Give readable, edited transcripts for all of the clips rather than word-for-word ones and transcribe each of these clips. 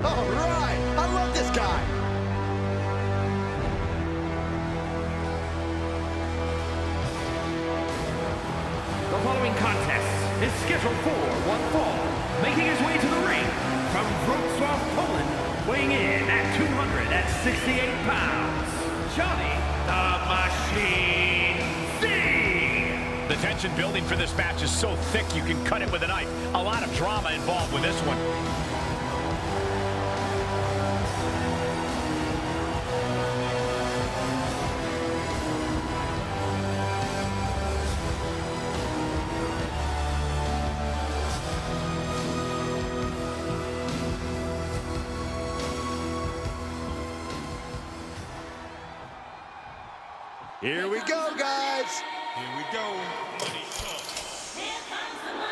All right, I love this guy. The following contest is scheduled for one fall, making his way to the ring from Wrocław, Poland, weighing in at 268 pounds, Johnny the Machine Z. The tension building for this match is so thick you can cut it with a knife. A lot of drama involved with this one. Here we go, guys. Here we go.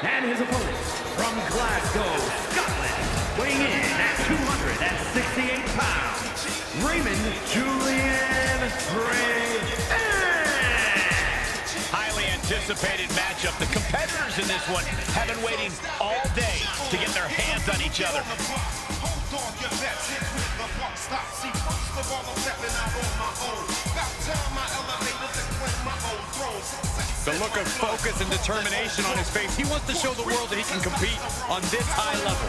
And his opponents from Glasgow, Scotland, weighing in at 268 pounds, Raymond Julian Ray. Highly anticipated matchup. The competitors in this one have been waiting all day to get their hands on each other. The look of focus and determination on his face. He wants to show the world that he can compete on this high level.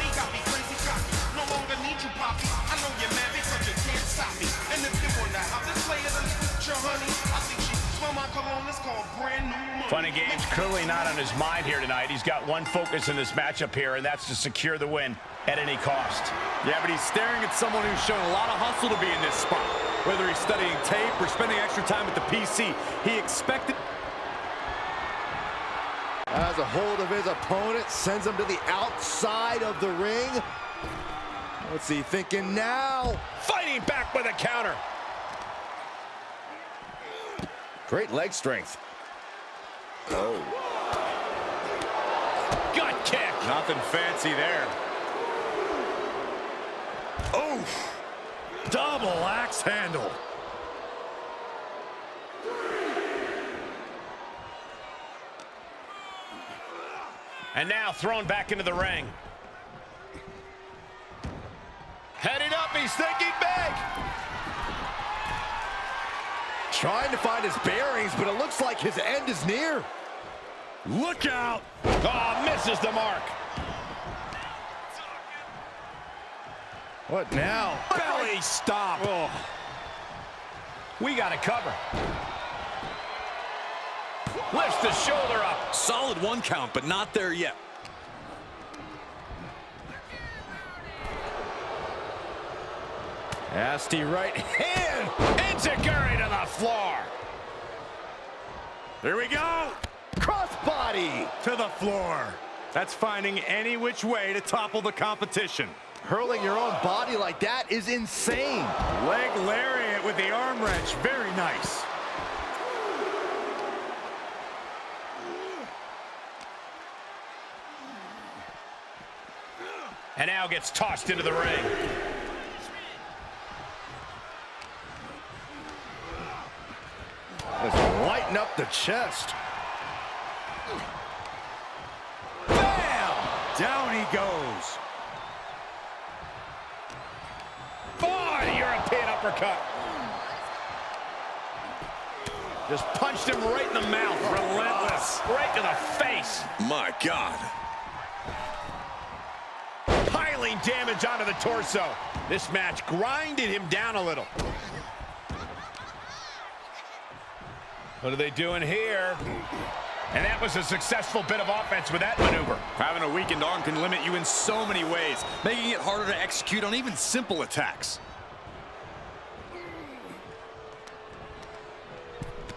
Fun and games clearly not on his mind here tonight. He's got one focus in this matchup here, and that's to secure the win at any cost. Yeah, but he's staring at someone who's shown a lot of hustle to be in this spot. Whether he's studying tape or spending extra time at the PC, he expected... Has a hold of his opponent, sends him to the outside of the ring. What's he thinking now? Fighting back with a counter. Great leg strength. Oh. Gut kick. Nothing fancy there. Oof. Double axe handle. And now thrown back into the ring. Heading up, he's thinking big. Trying to find his bearings, but it looks like his end is near. Look out. Oh, misses the mark. What now? Belly stop. Oh. We got to cover. Lifts the shoulder up. Solid one count, but not there yet. Nasty right hand. Enziguri to the floor. Here we go. Crossbody. To the floor. That's finding any which way to topple the competition. Hurling your own body like that is insane. Leg lariat with the arm wrench. Very nice. And now gets tossed into the ring. Let's lighten up the chest. Bam! Down he goes. Oh, European uppercut. Just punched him right in the mouth. Relentless. Right to the face. My God. Piling damage onto the torso. This match grinded him down a little. What are they doing here? And that was a successful bit of offense with that maneuver. Having a weakened arm can limit you in so many ways, making it harder to execute on even simple attacks.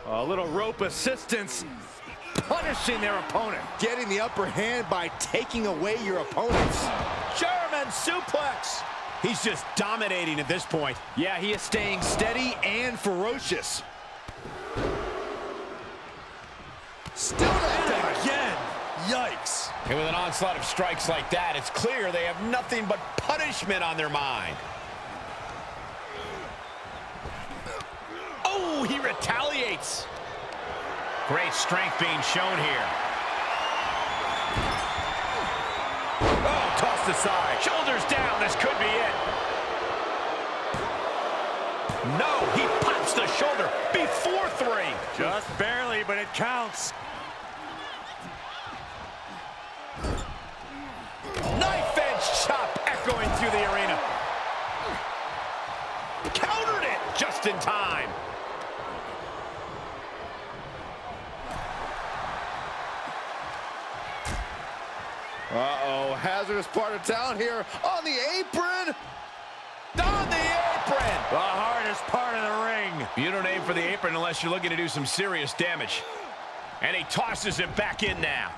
A little rope assistance, punishing their opponent. Getting the upper hand by taking away your opponents. German suplex. He's just dominating at this point. Yeah, he is staying steady and ferocious. Still not Again. Yikes. And with an onslaught of strikes like that, it's clear they have nothing but punishment on their mind. Oh, he retaliates. Great strength being shown here. Oh, tossed aside. Shoulders down, this could be it. No, he pops the shoulder before 3. Just barely, but it counts. Knife edge chop echoing through the arena. Countered it just in time. Uh-oh, hazardous part of town here on the apron. On the apron. The hardest part of the ring. You don't aim for the apron unless you're looking to do some serious damage. And he tosses him back in now.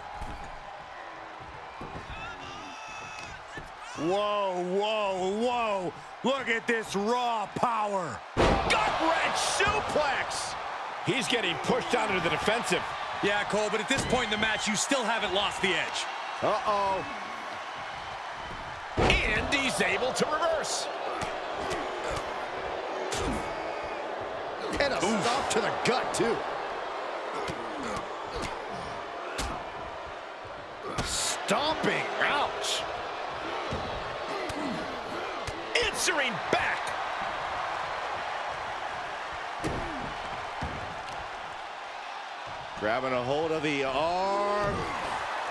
Whoa, whoa, whoa. Look at this raw power. Gut-wrench suplex. He's getting pushed out into the defensive. Yeah, Cole, but at this point in the match, you still haven't lost the edge. Uh-oh. And he's able to reverse. And a stop to the gut, too. Stomping. Ouch. Answering back. Grabbing a hold of the arm.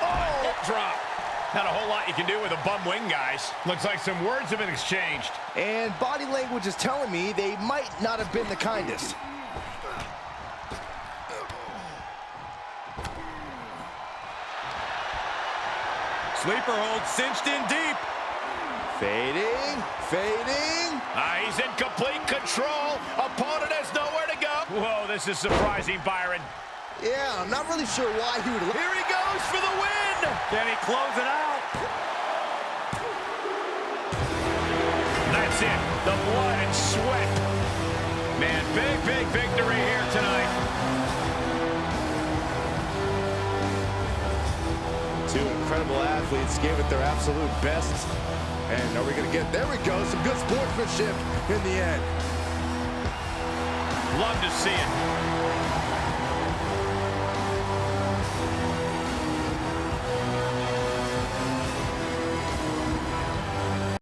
Oh, hip drop. Not a whole lot you can do with a bum wing, guys. Looks like some words have been exchanged. And body language is telling me they might not have been the kindest. Sleeper hold cinched in deep. Fading, fading. He's in complete control. Opponent has nowhere to go. Whoa, this is surprising, Byron. Yeah, I'm not really sure why he would... Here he goes for the win. Can he close it out? That's it. The blood and sweat. Man, big victory here tonight. Two incredible athletes gave it their absolute best. And are we going to get... There we go, some good sportsmanship in the end. Love to see it.